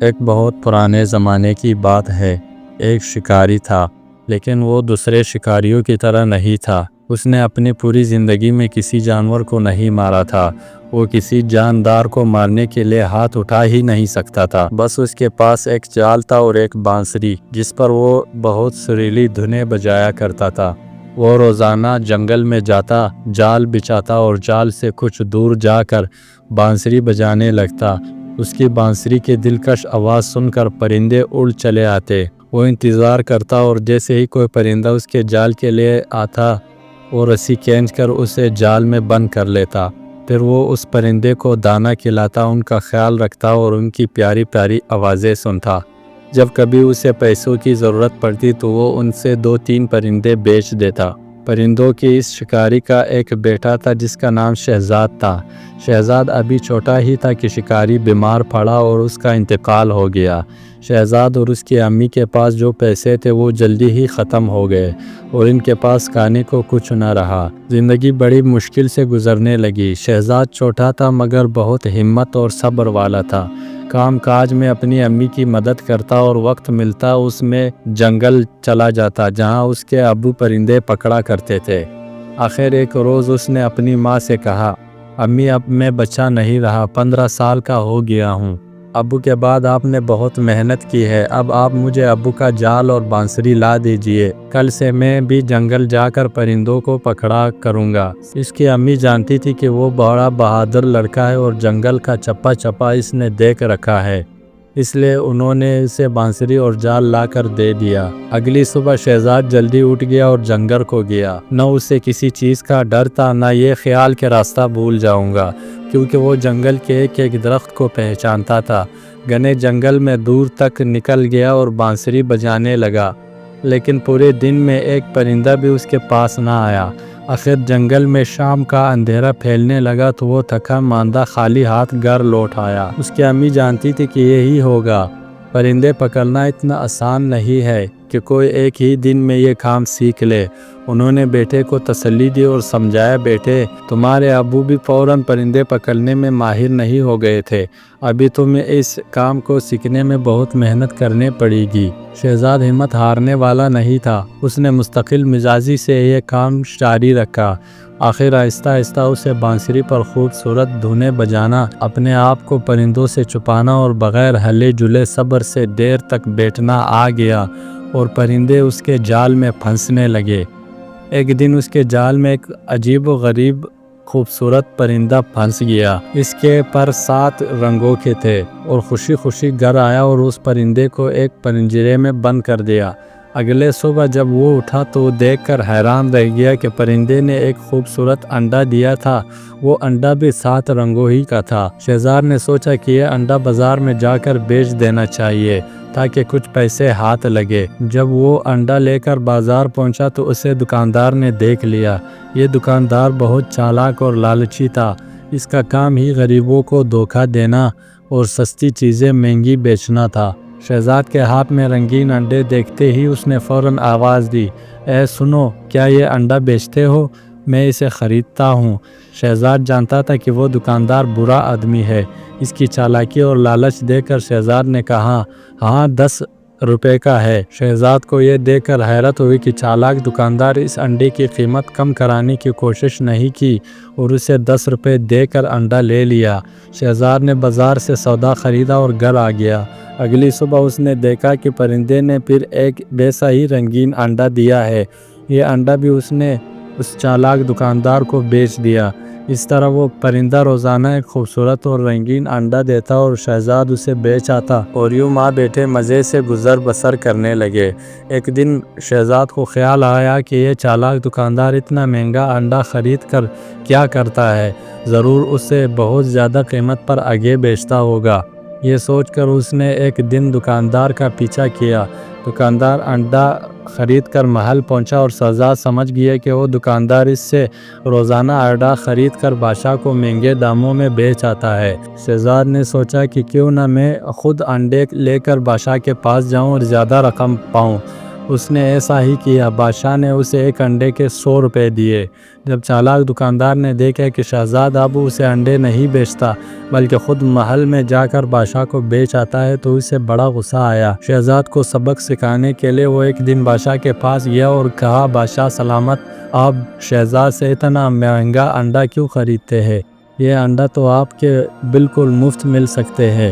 ایک بہت پرانے زمانے کی بات ہے۔ ایک شکاری تھا، لیکن وہ دوسرے شکاریوں کی طرح نہیں تھا۔ اس نے اپنی پوری زندگی میں کسی جانور کو نہیں مارا تھا۔ وہ کسی جاندار کو مارنے کے لیے ہاتھ اٹھا ہی نہیں سکتا تھا۔ بس اس کے پاس ایک جال تھا اور ایک بانسری، جس پر وہ بہت سریلی دھنیں بجایا کرتا تھا۔ وہ روزانہ جنگل میں جاتا، جال بچھاتا اور جال سے کچھ دور جا کر بانسری بجانے لگتا۔ اس کی بانسری کی دلکش آواز سن کر پرندے اڑ چلے آتے۔ وہ انتظار کرتا اور جیسے ہی کوئی پرندہ اس کے جال کے لیے آتا، وہ رسی کھینچ کر اسے جال میں بند کر لیتا۔ پھر وہ اس پرندے کو دانہ کھلاتا، ان کا خیال رکھتا اور ان کی پیاری پیاری آوازیں سنتا۔ جب کبھی اسے پیسوں کی ضرورت پڑتی تو وہ ان سے 2-3 پرندے بیچ دیتا۔ پرندوں کی اس شکاری کا ایک بیٹا تھا جس کا نام شہزاد تھا۔ شہزاد ابھی چھوٹا ہی تھا کہ شکاری بیمار پڑا اور اس کا انتقال ہو گیا۔ شہزاد اور اس کی امی کے پاس جو پیسے تھے وہ جلدی ہی ختم ہو گئے اور ان کے پاس کھانے کو کچھ نہ رہا۔ زندگی بڑی مشکل سے گزرنے لگی۔ شہزاد چھوٹا تھا مگر بہت ہمت اور صبر والا تھا۔ کام کاج میں اپنی امی کی مدد کرتا اور وقت ملتا اس میں جنگل چلا جاتا جہاں اس کے ابو پرندے پکڑا کرتے تھے۔ آخر ایک روز اس نے اپنی ماں سے کہا، امی اب میں بچہ نہیں رہا، 15 سال کا ہو گیا ہوں۔ ابو کے بعد آپ نے بہت محنت کی ہے، اب آپ مجھے ابو کا جال اور بانسری لا دیجئے، کل سے میں بھی جنگل جا کر پرندوں کو پکڑا کروں گا۔ اس کی امی جانتی تھی کہ وہ بڑا بہادر لڑکا ہے اور جنگل کا چپا چپا اس نے دیکھ رکھا ہے، اس لیے انہوں نے اسے بانسری اور جال لا کر دے دیا۔ اگلی صبح شہزاد جلدی اٹھ گیا اور جنگل کو گیا۔ نہ اسے کسی چیز کا ڈر تھا، نہ یہ خیال کہ راستہ بھول جاؤں گا، کیونکہ وہ جنگل کے ایک درخت کو پہچانتا تھا۔ گھنے جنگل میں دور تک نکل گیا اور بانسری بجانے لگا، لیکن پورے دن میں ایک پرندہ بھی اس کے پاس نہ آیا۔ آخر جنگل میں شام کا اندھیرا پھیلنے لگا تو وہ تھکا ماندہ خالی ہاتھ گھر لوٹ آیا۔ اس کی امی جانتی تھی کہ یہی ہوگا۔ پرندے پکڑنا اتنا آسان نہیں ہے کہ کوئی ایک ہی دن میں یہ کام سیکھ لے۔ انہوں نے بیٹے کو تسلی دی اور سمجھایا، بیٹے تمہارے ابو بھی فوراً پرندے پکڑنے میں ماہر نہیں ہو گئے تھے، ابھی تمہیں اس کام کو سیکھنے میں بہت محنت کرنے پڑے گی۔ شہزاد ہمت ہارنے والا نہیں تھا، اس نے مستقل مزاجی سے یہ کام جاری رکھا۔ آخر آہستہ آہستہ اسے بانسری پر خوبصورت دھنیں بجانا، اپنے آپ کو پرندوں سے چھپانا اور بغیر ہلے جلے صبر سے دیر تک بیٹھنا آ گیا اور پرندے اس کے جال میں پھنسنے لگے۔ ایک دن اس کے جال میں ایک عجیب و غریب خوبصورت پرندہ پھنس گیا۔ اس کے پر 7 رنگوں کے تھے اور خوشی خوشی گھر آیا اور اس پرندے کو ایک پنجرے میں بند کر دیا۔ اگلے صبح جب وہ اٹھا تو دیکھ کر حیران رہ گیا کہ پرندے نے ایک خوبصورت انڈا دیا تھا، وہ انڈا بھی 7 رنگوں ہی کا تھا۔ شہزاد نے سوچا کہ یہ انڈا بازار میں جا کر بیچ دینا چاہیے تاکہ کچھ پیسے ہاتھ لگے۔ جب وہ انڈا لے کر بازار پہنچا تو اسے دکاندار نے دیکھ لیا۔ یہ دکاندار بہت چالاک اور لالچی تھا، اس کا کام ہی غریبوں کو دھوکہ دینا اور سستی چیزیں مہنگی بیچنا تھا۔ شہزاد کے ہاتھ میں رنگین انڈے دیکھتے ہی اس نے فوراً آواز دی، اے سنو، کیا یہ انڈا بیچتے ہو؟ میں اسے خریدتا ہوں۔ شہزاد جانتا تھا کہ وہ دکاندار برا آدمی ہے۔ اس کی چالاکی اور لالچ دیکھ کر شہزاد نے کہا، ہاں 10 روپے کا ہے۔ شہزاد کو یہ دیکھ کر حیرت ہوئی کہ چالاک دکاندار اس انڈے کی قیمت کم کرانے کی کوشش نہیں کی اور اسے 10 روپے دے کر انڈا لے لیا۔ شہزاد نے بازار سے سودا خریدا اور گھر آ گیا۔ اگلی صبح اس نے دیکھا کہ پرندے نے پھر ایک ویسا ہی رنگین انڈا دیا ہے۔ یہ انڈا بھی اس نے اس چالاک دکاندار کو بیچ دیا۔ اس طرح وہ پرندہ روزانہ ایک خوبصورت اور رنگین انڈا دیتا اور شہزاد اسے بیچ آتا اور یوں ماں بیٹے مزے سے گزر بسر کرنے لگے۔ ایک دن شہزاد کو خیال آیا کہ یہ چالاک دکاندار اتنا مہنگا انڈا خرید کر کیا کرتا ہے، ضرور اسے بہت زیادہ قیمت پر آگے بیچتا ہوگا۔ یہ سوچ کر اس نے ایک دن دکاندار کا پیچھا کیا۔ دکاندار انڈا خرید کر محل پہنچا اور شہزاد سمجھ گیا کہ وہ دکاندار اس سے روزانہ انڈا خرید کر بادشاہ کو مہنگے داموں میں بیچ آتا ہے۔ شہزاد نے سوچا کہ کیوں نہ میں خود انڈے لے کر بادشاہ کے پاس جاؤں اور زیادہ رقم پاؤں۔ اس نے ایسا ہی کیا۔ بادشاہ نے اسے ایک انڈے کے 100 روپے دیے۔ جب چالاک دکاندار نے دیکھا کہ شہزاد اب اسے انڈے نہیں بیچتا بلکہ خود محل میں جا کر بادشاہ کو بیچ آتا ہے تو اسے بڑا غصہ آیا۔ شہزاد کو سبق سکھانے کے لیے وہ ایک دن بادشاہ کے پاس گیا اور کہا، بادشاہ سلامت، آپ شہزاد سے اتنا مہنگا انڈا کیوں خریدتے ہیں؟ یہ انڈا تو آپ کے بالکل مفت مل سکتے ہیں۔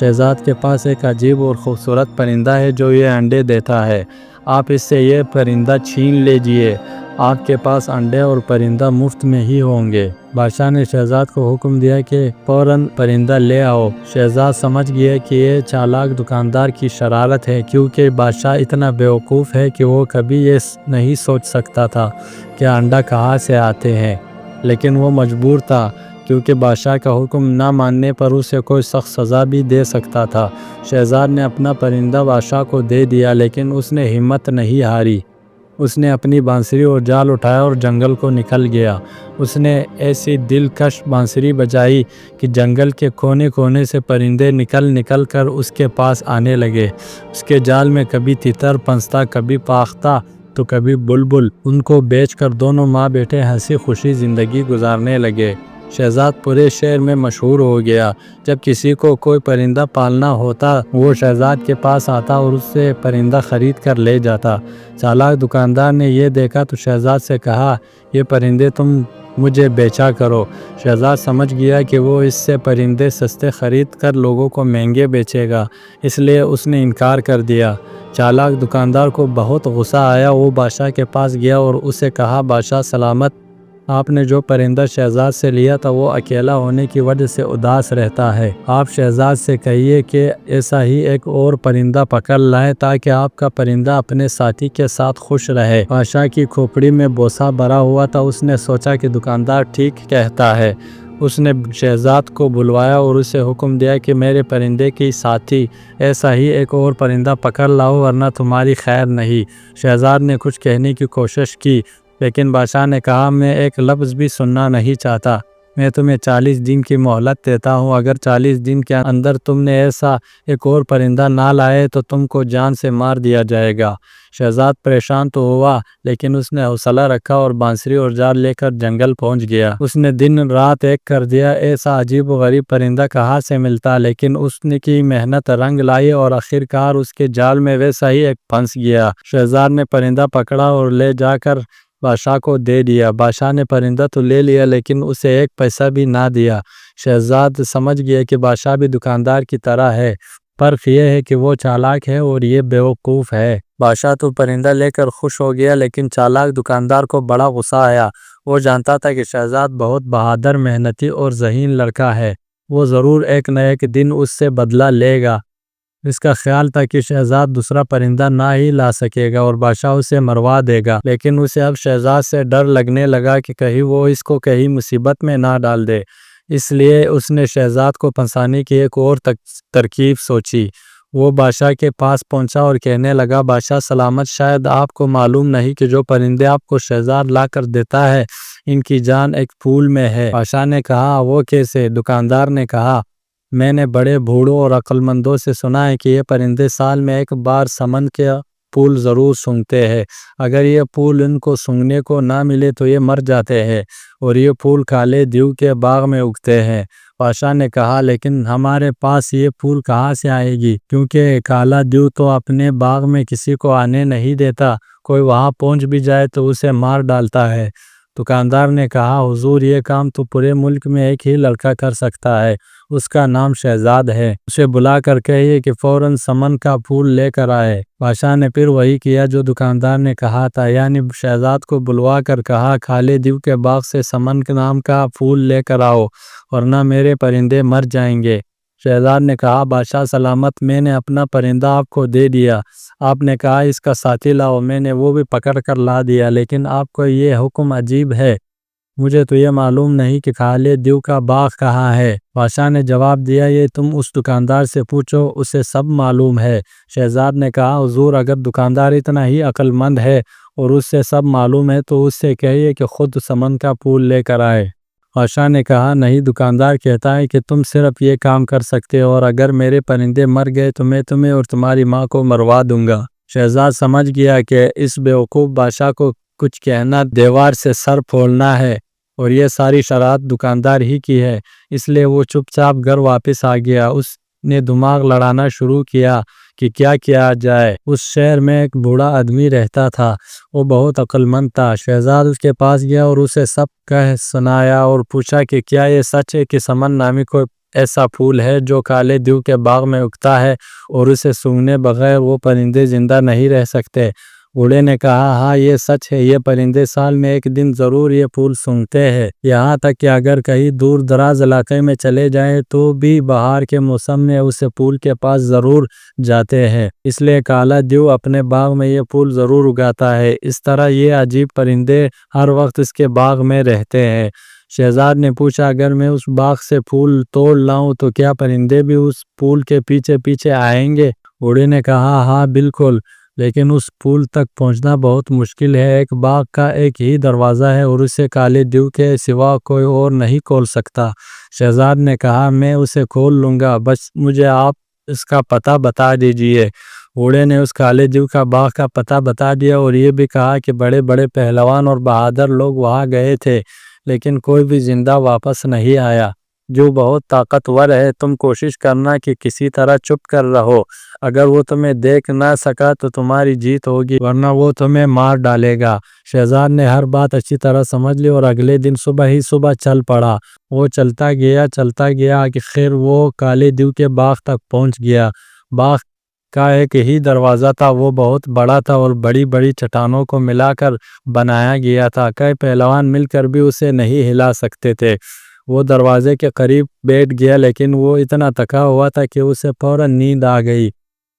شہزاد کے پاس ایک عجیب اور خوبصورت پرندہ ہے جو یہ انڈے دیتا ہے۔ آپ اس سے یہ پرندہ چھین لیجئے۔ آپ کے پاس انڈے اور پرندہ مفت میں ہی ہوں گے۔ بادشاہ نے شہزاد کو حکم دیا کہ فوراً پرندہ لے آؤ۔ شہزاد سمجھ گیا کہ یہ چالاک دکاندار کی شرارت ہے، کیونکہ بادشاہ اتنا بیوقوف ہے کہ وہ کبھی یہ نہیں سوچ سکتا تھا کہ انڈا کہاں سے آتے ہیں۔ لیکن وہ مجبور تھا، کیونکہ بادشاہ کا حکم نہ ماننے پر اسے کوئی سخت سزا بھی دے سکتا تھا۔ شہزاد نے اپنا پرندہ بادشاہ کو دے دیا، لیکن اس نے ہمت نہیں ہاری۔ اس نے اپنی بانسری اور جال اٹھایا اور جنگل کو نکل گیا۔ اس نے ایسی دلکش بانسری بجائی کہ جنگل کے کونے کونے سے پرندے نکل کر اس کے پاس آنے لگے۔ اس کے جال میں کبھی تتر پنستا، کبھی فاختہ تو کبھی بلبل۔ ان کو بیچ کر دونوں ماں بیٹے ہنسی خوشی زندگی گزارنے لگے۔ شہزاد پورے شہر میں مشہور ہو گیا۔ جب کسی کو کوئی پرندہ پالنا ہوتا وہ شہزاد کے پاس آتا اور اس سے پرندہ خرید کر لے جاتا۔ چالاک دکاندار نے یہ دیکھا تو شہزاد سے کہا، یہ پرندے تم مجھے بیچا کرو۔ شہزاد سمجھ گیا کہ وہ اس سے پرندے سستے خرید کر لوگوں کو مہنگے بیچے گا، اس لیے اس نے انکار کر دیا۔ چالاک دکاندار کو بہت غصہ آیا۔ وہ بادشاہ کے پاس گیا اور اسے کہا، بادشاہ سلامت، آپ نے جو پرندہ شہزاد سے لیا تھا وہ اکیلا ہونے کی وجہ سے اداس رہتا ہے۔ آپ شہزاد سے کہیے کہ ایسا ہی ایک اور پرندہ پکڑ لائے تاکہ آپ کا پرندہ اپنے ساتھی کے ساتھ خوش رہے۔ بادشاہ کی کھوپڑی میں بوسہ بھرا ہوا تھا۔ اس نے سوچا کہ دکاندار ٹھیک کہتا ہے۔ اس نے شہزاد کو بلوایا اور اسے حکم دیا کہ میرے پرندے کی ساتھی ایسا ہی ایک اور پرندہ پکڑ لاؤ ورنہ تمہاری خیر نہیں۔ شہزاد نے کچھ کہنے کی کوشش کی، لیکن بادشاہ نے کہا، میں ایک لفظ بھی سننا نہیں چاہتا۔ میں تمہیں 40 دن کی مہلت دیتا ہوں۔ اگر 40 دن کے اندر تم نے ایسا ایک اور پرندہ نہ لائے تو تم کو جان سے مار دیا جائے گا۔ شہزاد پریشان تو ہوا، لیکن اس نے حوصلہ رکھا اور بانسری اور جال لے کر جنگل پہنچ گیا۔ اس نے دن رات ایک کر دیا، ایسا عجیب و غریب پرندہ کہاں سے ملتا، لیکن اس نے کی محنت رنگ لائی اور آخرکار اس کے جال میں ویسا ہی ایک پھنس گیا۔ شہزاد نے پرندہ پکڑا اور لے جا کر بادشاہ کو دے دیا۔ بادشاہ نے پرندہ تو لے لیا لیکن اسے ایک پیسہ بھی نہ دیا۔ شہزاد سمجھ گیا کہ بادشاہ بھی دکاندار کی طرح ہے، فرق یہ ہے کہ وہ چالاک ہے اور یہ بیوقوف ہے۔ بادشاہ تو پرندہ لے کر خوش ہو گیا، لیکن چالاک دکاندار کو بڑا غصہ آیا۔ وہ جانتا تھا کہ شہزاد بہت بہادر، محنتی اور ذہین لڑکا ہے۔ وہ ضرور ایک نہ ایک دن اس سے بدلہ لے گا۔ اس کا خیال تھا کہ شہزاد دوسرا پرندہ نہ ہی لا سکے گا اور بادشاہ اسے مروا دے گا، لیکن اسے اب شہزاد سے ڈر لگنے لگا کہ کہیں وہ اس کو کہیں مصیبت میں نہ ڈال دے۔ اس لیے اس نے شہزاد کو پھنسانے کی ایک اور ترکیب سوچی۔ وہ بادشاہ کے پاس پہنچا اور کہنے لگا، بادشاہ سلامت، شاید آپ کو معلوم نہیں کہ جو پرندے آپ کو شہزاد لا کر دیتا ہے ان کی جان ایک پھول میں ہے۔ بادشاہ نے کہا، وہ کیسے؟ دکاندار نے کہا، میں نے بڑے بوڑھوں اور عقل مندوں سے سنا ہے کہ یہ پرندے سال میں ایک بار سمن کے پھول ضرور سونگھتے ہیں۔ اگر یہ پھول ان کو سونگھنے کو نہ ملے تو یہ مر جاتے ہیں، اور یہ پھول کالے دیو کے باغ میں اگتے ہیں۔ بادشاہ نے کہا، لیکن ہمارے پاس یہ پھول کہاں سے آئے گی، کیونکہ کالا دیو تو اپنے باغ میں کسی کو آنے نہیں دیتا، کوئی وہاں پہنچ بھی جائے تو اسے مار ڈالتا ہے۔ دکاندار نے کہا، حضور، یہ کام تو پورے ملک میں ایک ہی لڑکا کر سکتا ہے، اس کا نام شہزاد ہے۔ اسے بلا کر کہیے کہ فوراً سمن کا پھول لے کر آئے۔ بادشاہ نے پھر وہی کیا جو دکاندار نے کہا تھا، یعنی شہزاد کو بلوا کر کہا، کالے دیو کے باغ سے سمن کے نام کا پھول لے کر آؤ ورنہ میرے پرندے مر جائیں گے۔ شہزاد نے کہا، بادشاہ سلامت، میں نے اپنا پرندہ آپ کو دے دیا۔ آپ نے کہا اس کا ساتھی لاؤ، میں نے وہ بھی پکڑ کر لا دیا، لیکن آپ کو یہ حکم عجیب ہے۔ مجھے تو یہ معلوم نہیں کہ کالے دیو کا باغ کہاں ہے۔ بادشاہ نے جواب دیا، یہ تم اس دکاندار سے پوچھو، اسے سب معلوم ہے۔ شہزاد نے کہا، حضور، اگر دکاندار اتنا ہی عقل مند ہے اور اس سے سب معلوم ہے تو اس سے کہیے کہ خود سمن کا پھول لے کر آئے۔ بادشاہ نے کہا، نہیں، دکاندار کہتا ہے کہ تم صرف یہ کام کر سکتے ہو، اور اگر میرے پرندے مر گئے تو میں تمہیں اور تمہاری ماں کو مروا دوں گا۔ شہزاد سمجھ گیا کہ اس بیوقوف بادشاہ کو کچھ کہنا دیوار سے سر پھولنا ہے اور یہ ساری شرارت دکاندار ہی کی ہے، اس لیے وہ چپ چاپ گھر واپس آ گیا۔ اس نے دماغ لڑانا شروع کیا کہ کیا کیا جائے۔ اس شہر میں ایک بوڑھا آدمی رہتا تھا، وہ بہت عقل مند تھا۔ شہزاد اس کے پاس گیا اور اسے سب کہہ سنایا اور پوچھا کہ کیا یہ سچ ہے کہ سمن نامی کوئی ایسا پھول ہے جو کالے دیو کے باغ میں اگتا ہے اور اسے سونگھنے بغیر وہ پرندے زندہ نہیں رہ سکتے؟ بوڑھے نے کہا ہاں یہ سچ ہے، یہ پرندے سال میں ایک دن ضرور یہ پھول سونگھتے ہیں، یہاں تک کہ اگر کہیں دور دراز علاقے میں چلے جائیں تو بھی بہار کے موسم میں اس پھول کے پاس ضرور جاتے ہیں، اس لیے کالا دیو اپنے باغ میں یہ پھول ضرور اگاتا ہے۔ اس طرح یہ عجیب پرندے ہر وقت اس کے باغ میں رہتے ہیں۔ شہزاد نے پوچھا اگر میں اس باغ سے پھول توڑ لاؤں تو کیا پرندے بھی اس پھول کے پیچھے پیچھے آئیں گے؟ بوڑھے نے کہا ہاں بالکل، لیکن اس پھول تک پہنچنا بہت مشکل ہے۔ ایک باغ کا ایک ہی دروازہ ہے اور اسے کالے دیو کے سوا کوئی اور نہیں کھول سکتا۔ شہزاد نے کہا میں اسے کھول لوں گا، بس مجھے آپ اس کا پتہ بتا دیجئے۔ بوڑھے نے اس کالے دیو کا باغ کا پتہ بتا دیا اور یہ بھی کہا کہ بڑے بڑے پہلوان اور بہادر لوگ وہاں گئے تھے لیکن کوئی بھی زندہ واپس نہیں آیا۔ جو بہت طاقتور ہے، تم کوشش کرنا کہ کسی طرح چھپ کر رہو، اگر وہ تمہیں دیکھ نہ سکا تو تمہاری جیت ہوگی ورنہ وہ تمہیں مار ڈالے گا۔ شہزاد نے ہر بات اچھی طرح سمجھ لی اور اگلے دن صبح ہی صبح چل پڑا۔ وہ چلتا گیا کہ خیر وہ کالے دیو کے باغ تک پہنچ گیا۔ باغ کا ایک ہی دروازہ تھا، وہ بہت بڑا تھا اور بڑی بڑی چٹانوں کو ملا کر بنایا گیا تھا، کئی پہلوان مل کر بھی اسے نہیں ہلا سکتے تھے۔ وہ دروازے کے قریب بیٹھ گیا لیکن وہ اتنا تھکا ہوا تھا کہ اسے فوراً نیند آ گئی۔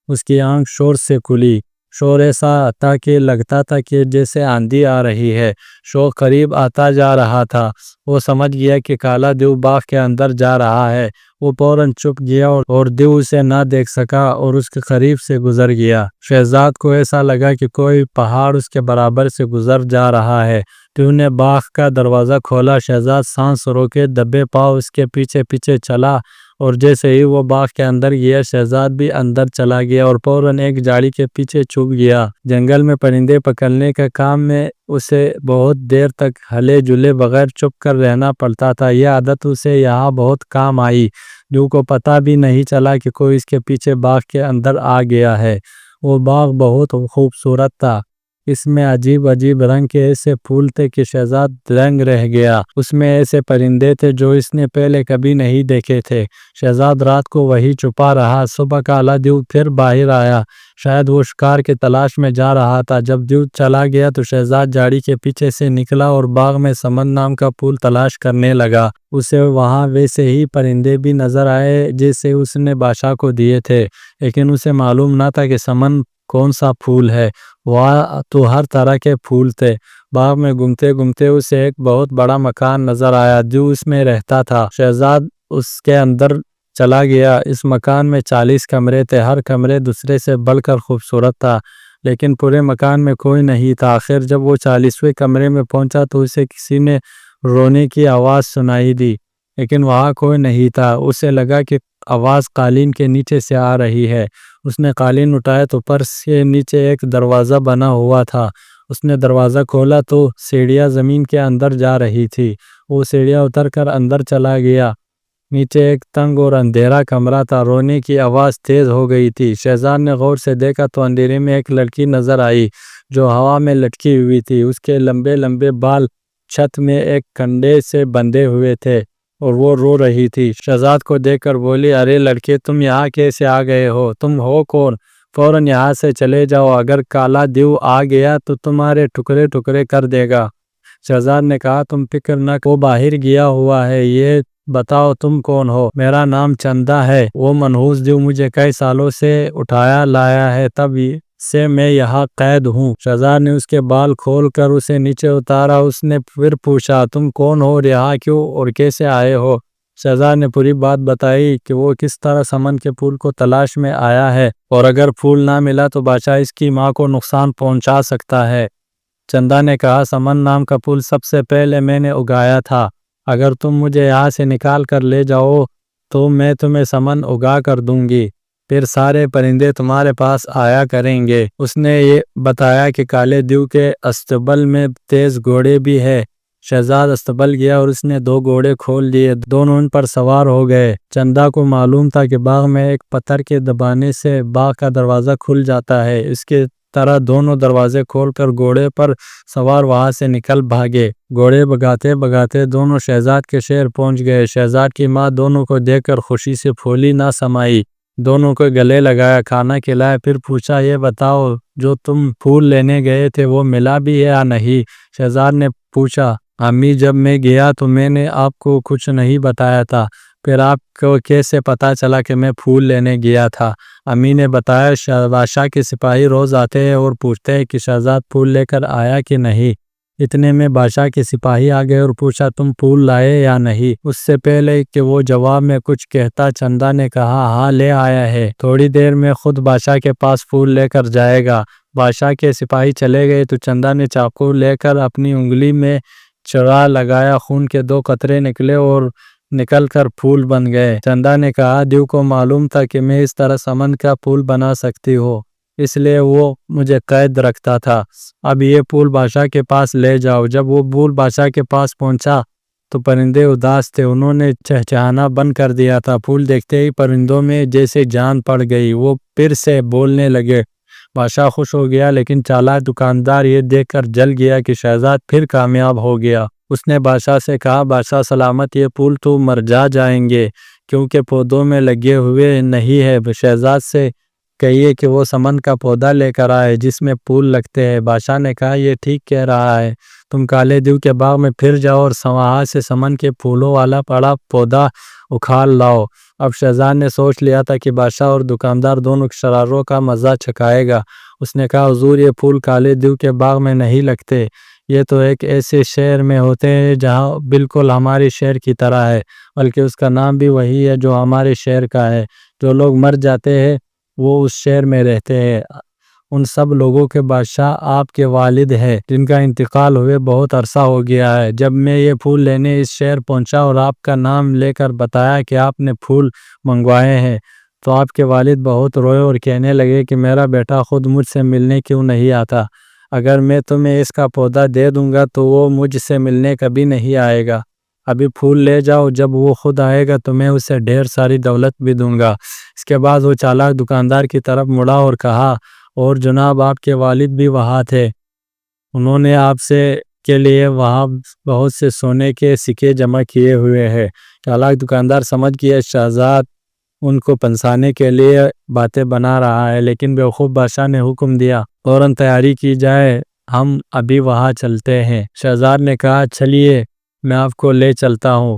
اس کی آنکھ شور سے کھلی، شور ایسا تھا کہ لگتا تھا کہ جیسے آندھی آ رہی ہے۔ شور قریب آتا جا رہا تھا، وہ سمجھ گیا کہ کالا دیو باغ کے اندر جا رہا ہے۔ وہ فوراً چھپ گیا اور دیو اسے نہ دیکھ سکا اور اس کے قریب سے گزر گیا۔ شہزاد کو ایسا لگا کہ کوئی پہاڑ اس کے برابر سے گزر جا رہا ہے۔ دیو نے باغ کا دروازہ کھولا، شہزاد سانس روکے دبے پاؤں اس کے پیچھے پیچھے چلا اور جیسے ہی وہ باغ کے اندر گیا شہزاد بھی اندر چلا گیا اور فوراً ایک جھاڑی کے پیچھے چھپ گیا۔ جنگل میں پرندے پکڑنے کا کام میں اسے بہت دیر تک ہلے جلے بغیر چھپ کر رہنا پڑتا تھا، یہ عادت اسے یہاں بہت کام آئی۔ دیو کو پتہ بھی نہیں چلا کہ کوئی اس کے پیچھے باغ کے اندر آ گیا ہے۔ وہ باغ بہت خوبصورت تھا، اس میں عجیب عجیب رنگ کے ایسے پھول تھے کہ شہزاد دنگ رہ گیا۔ اس میں ایسے پرندے تھے جو اس نے پہلے کبھی نہیں دیکھے تھے۔ شہزاد رات کو وہی چھپا رہا، صبح کالا دیو پھر باہر آیا، شاید وہ شکار کی تلاش میں جا رہا تھا۔ جب دیو چلا گیا تو شہزاد جھاڑی کے پیچھے سے نکلا اور باغ میں سمن نام کا پھول تلاش کرنے لگا۔ اسے وہاں ویسے ہی پرندے بھی نظر آئے جیسے اس نے بادشاہ کو دیے تھے، لیکن اسے معلوم نہ تھا کہ سمن کون سا پھول ہے، وہاں تو ہر طرح کے پھول تھے۔ باغ میں گھومتے گھومتے اسے ایک بہت بڑا مکان نظر آیا، دیو اس میں رہتا تھا۔ شہزاد اس کے اندر چلا گیا۔ اس مکان میں 40 کمرے تھے، ہر کمرے دوسرے سے بڑھ کر خوبصورت تھا، لیکن پورے مکان میں کوئی نہیں تھا۔ آخر جب وہ 40ویں کمرے میں پہنچا تو اسے کسی نے رونے کی آواز سنائی دی، لیکن وہاں کوئی نہیں تھا۔ اسے لگا کہ آواز قالین کے نیچے سے آ رہی ہے۔ اس نے قالین اٹھایا تو پر سے نیچے ایک دروازہ بنا ہوا تھا۔ اس نے دروازہ کھولا تو سیڑھیاں زمین کے اندر جا رہی تھی۔ وہ سیڑھیاں اتر کر اندر چلا گیا۔ نیچے ایک تنگ اور اندھیرا کمرہ تھا، رونے کی آواز تیز ہو گئی تھی۔ شہزاد نے غور سے دیکھا تو اندھیرے میں ایک لڑکی نظر آئی جو ہوا میں لٹکی ہوئی تھی۔ اس کے لمبے لمبے بال چھت میں ایک کنڈے سے بندھے ہوئے تھے اور وہ رو رہی تھی۔ شہزاد کو دیکھ کر بولی ارے لڑکے، تم یہاں کیسے آ گئے ہو؟ تم ہو کون؟ فوراً یہاں سے چلے جاؤ، اگر کالا دیو آ گیا تو تمہارے ٹکڑے ٹکڑے کر دے گا۔ شہزاد نے کہا تم فکر نہ کرو، وہ باہر گیا ہوا ہے، یہ بتاؤ تم کون ہو؟ میرا نام چندا ہے، وہ منحوس دیو مجھے کئی سالوں سے اٹھایا لایا ہے، تب سے میں یہاں قید ہوں۔ شہزاد نے اس کے بال کھول کر اسے نیچے اتارا۔ اس نے پھر پوچھا تم کون ہو، یہاں کیوں اور کیسے آئے ہو؟ شہزاد نے پوری بات بتائی کہ وہ کس طرح سمن کے پھول کو تلاش میں آیا ہے اور اگر پھول نہ ملا تو بادشاہ اس کی ماں کو نقصان پہنچا سکتا ہے۔ چندا نے کہا سمن نام کا پھول سب سے پہلے میں نے اگایا تھا، اگر تم مجھے یہاں سے نکال کر لے جاؤ تو میں تمہیں سمن اگا کر دوں گی۔ پھر سارے پرندے تمہارے پاس آیا کریں گے۔ اس نے یہ بتایا کہ کالے دیو کے استبل میں تیز گھوڑے بھی ہے۔ شہزاد استبل گیا اور اس نے 2 گھوڑے کھول دیے، دونوں ان پر سوار ہو گئے۔ چندا کو معلوم تھا کہ باغ میں ایک پتھر کے دبانے سے باغ کا دروازہ کھل جاتا ہے، اس کے طرح دونوں دروازے کھول کر گھوڑے پر سوار وہاں سے نکل بھاگے۔ گھوڑے بھگاتے بھگاتے دونوں شہزاد کے شہر پہنچ گئے۔ شہزاد کی ماں دونوں کو دیکھ کر خوشی سے پھولی نہ سمائی، دونوں کو گلے لگایا، کھانا کھلایا، پھر پوچھا یہ بتاؤ جو تم پھول لینے گئے تھے وہ ملا بھی ہے یا نہیں؟ شہزاد نے پوچھا امی جب میں گیا تو میں نے آپ کو کچھ نہیں بتایا تھا، پھر آپ کو کیسے پتا چلا کہ میں پھول لینے گیا تھا؟ امی نے بتایا بادشاہ کے سپاہی روز آتے ہیں اور پوچھتے ہیں کہ شہزاد پھول لے کر آیا کہ نہیں۔ اتنے میں بادشاہ کے سپاہی آ گئے اور پوچھا تم پھول لائے یا نہیں؟ اس سے پہلے کہ وہ جواب میں کچھ کہتا چندا نے کہا ہاں لے آیا ہے، تھوڑی دیر میں خود بادشاہ کے پاس پھول لے کر جائے گا۔ بادشاہ کے سپاہی چلے گئے تو چندا نے چاقو لے کر اپنی انگلی میں چرا لگایا، خون کے 2 قطرے نکلے اور نکل کر پھول بن گئے۔ چندا نے کہا دیو کو معلوم تھا کہ میں اس طرح سمن کا پھول بنا سکتی ہوں، اس لیے وہ مجھے قید رکھتا تھا۔ اب یہ پھول بادشاہ کے پاس لے جاؤ۔ جب وہ پھول بادشاہ کے پاس پہنچا تو پرندے اداس تھے، انہوں نے چہچہانا بند کر دیا تھا۔ پھول دیکھتے ہی پرندوں میں جیسے جان پڑ گئی، وہ پھر سے بولنے لگے۔ بادشاہ خوش ہو گیا، لیکن چالاک دکاندار یہ دیکھ کر جل گیا کہ شہزاد پھر کامیاب ہو گیا۔ اس نے بادشاہ سے کہا بادشاہ سلامت، یہ پھول تو مرجھا جائیں گے کیونکہ پودوں میں لگے ہوئے نہیں ہے۔ شہزاد سے کہیے کہ وہ سمن کا پودا لے کر آئے جس میں پھول لگتے ہیں۔ بادشاہ نے کہا یہ ٹھیک کہہ رہا ہے، تم کالے دیو کے باغ میں پھر جاؤ اور وہاں سے سمن کے پھولوں والا بڑا پودا اکھاڑ لاؤ۔ اب شہزاد نے سوچ لیا تھا کہ بادشاہ اور دکاندار دونوں شراروں کا مزہ چکھائے گا۔ اس نے کہا حضور یہ پھول کالے دیو کے باغ میں نہیں لگتے، یہ تو ایک ایسے شہر میں ہوتے ہیں جہاں بالکل ہمارے شہر کی طرح ہے، بلکہ اس کا نام بھی وہی ہے جو ہمارے شہر کا ہے۔ جو لوگ مر جاتے ہیں وہ اس شہر میں رہتے ہیں۔ ان سب لوگوں کے بادشاہ آپ کے والد ہیں جن کا انتقال ہوئے بہت عرصہ ہو گیا ہے۔ جب میں یہ پھول لینے اس شہر پہنچا اور آپ کا نام لے کر بتایا کہ آپ نے پھول منگوائے ہیں تو آپ کے والد بہت روئے اور کہنے لگے کہ میرا بیٹا خود مجھ سے ملنے کیوں نہیں آتا؟ اگر میں تمہیں اس کا پودا دے دوں گا تو وہ مجھ سے ملنے کبھی نہیں آئے گا۔ ابھی پھول لے جاؤ، جب وہ خود آئے گا تو میں اسے ڈھیر ساری دولت بھی دوں گا۔ اس کے بعد وہ چالاک دکاندار کی طرف مڑا اور کہا اور جناب آپ کے والد بھی وہاں تھے، انہوں نے آپ سے کے لیے وہاں بہت سے سونے کے سکے جمع کیے ہوئے ہیں۔ چالاک دکاندار سمجھ گیا شہزاد ان کو پنسانے کے لیے باتیں بنا رہا ہے، لیکن بیوقوف بادشاہ نے حکم دیا فوراً تیاری کی جائے، ہم ابھی وہاں چلتے ہیں۔ شہزاد نے کہا چلیے میں آپ کو لے چلتا ہوں۔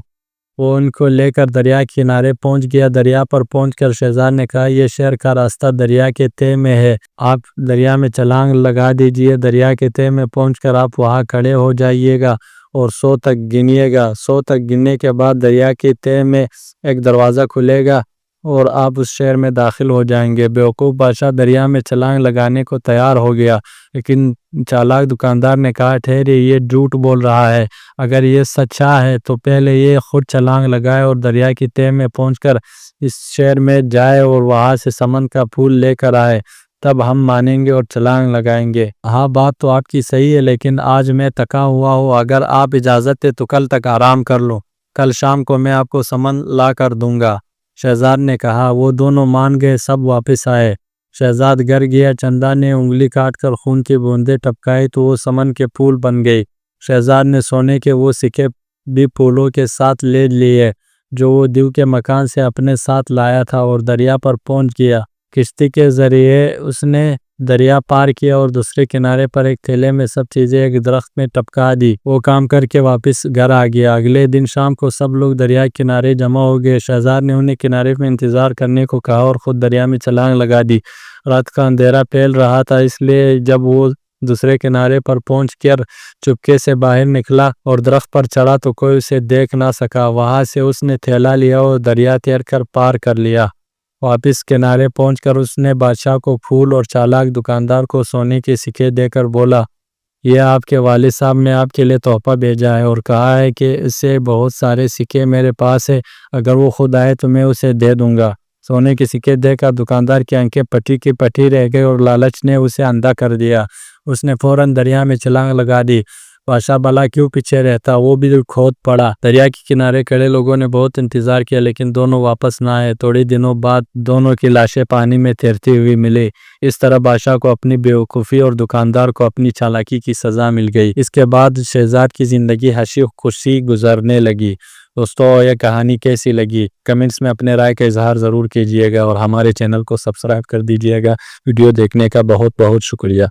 وہ ان کو لے کر دریا کنارے پہنچ گیا۔ دریا پر پہنچ کر شہزاد نے کہا یہ شہر کا راستہ دریا کے تہہ میں ہے، آپ دریا میں چھلانگ لگا دیجئے۔ دریا کے تہہ میں پہنچ کر آپ وہاں کھڑے ہو جائیے گا اور 100 تک گنیے گا۔ 100 تک گننے کے بعد دریا کے تہہ میں ایک دروازہ کھلے گا اور آپ اس شہر میں داخل ہو جائیں گے۔ بیوقوف بادشاہ دریا میں چھلانگ لگانے کو تیار ہو گیا، لیکن چالاک دکاندار نے کہا ٹھہریے، یہ جھوٹ بول رہا ہے، اگر یہ سچا ہے تو پہلے یہ خود چھلانگ لگائے اور دریا کی تہہ میں پہنچ کر اس شہر میں جائے اور وہاں سے سمن کا پھول لے کر آئے، تب ہم مانیں گے اور چھلانگ لگائیں گے۔ ہاں بات تو آپ کی صحیح ہے، لیکن آج میں تھکا ہوا ہوں، اگر آپ اجازت دے تو کل تک آرام کر لوں، کل شام کو میں آپ کو سمن لا کر دوں گا۔ شہزاد نے کہا۔ وہ دونوں مان گئے، سب واپس آئے۔ شہزاد گھر گیا، چندا نے انگلی کاٹ کر خون کی بوندیں ٹپکائی تو وہ سمن کے پھول بن گئی۔ شہزاد نے سونے کے وہ سکے بھی پھولوں کے ساتھ لے لیے جو وہ دیو کے مکان سے اپنے ساتھ لایا تھا اور دریا پر پہنچ گیا۔ کشتی کے ذریعے اس نے دریا پار کیا اور دوسرے کنارے پر ایک تھیلے میں سب چیزیں ایک درخت میں ٹپکا دی۔ وہ کام کر کے واپس گھر آ گیا۔ اگلے دن شام کو سب لوگ دریا کنارے جمع ہو گئے۔ شہزاد نے انہیں کنارے میں انتظار کرنے کو کہا اور خود دریا میں چھلانگ لگا دی۔ رات کا اندھیرا پھیل رہا تھا، اس لیے جب وہ دوسرے کنارے پر پہنچ کر چپکے سے باہر نکلا اور درخت پر چڑھا تو کوئی اسے دیکھ نہ سکا۔ وہاں سے اس نے تھیلا لیا اور دریا تیر کر پار کر لیا۔ واپس کنارے پہنچ کر اس نے بادشاہ کو پھول اور چالاک دکاندار کو سونے کے سکے دے کر بولا یہ آپ کے والد صاحب نے آپ کے لیے تحفہ بھیجا ہے اور کہا ہے کہ اس سے بہت سارے سکے میرے پاس ہے، اگر وہ خود آئے تو میں اسے دے دوں گا۔ سونے کے سکے دیکھ کر دکاندار کی آنکھیں پٹی کی پٹی رہ گئی اور لالچ نے اسے اندھا کر دیا۔ اس نے فوراً دریا میں چھلانگ لگا دی۔ بادشاہ بھلا کیوں پیچھے رہتا، وہ بھی کھود پڑا۔ دریا کے کنارے کھڑے لوگوں نے بہت انتظار کیا لیکن دونوں واپس نہ آئے۔ تھوڑی دنوں بعد دونوں کی لاشیں پانی میں تیرتی ہوئی ملی۔ اس طرح بادشاہ کو اپنی بیوقوفی اور دکاندار کو اپنی چالاکی کی سزا مل گئی۔ اس کے بعد شہزاد کی زندگی ہنسی خوشی گزرنے لگی۔ دوستو، یہ کہانی کیسی لگی؟ کمنٹس میں اپنے رائے کا اظہار ضرور کیجیے گا اور ہمارے چینل کو سبسکرائب کر دیجیے گا۔ ویڈیو دیکھنے کا بہت بہت شکریہ۔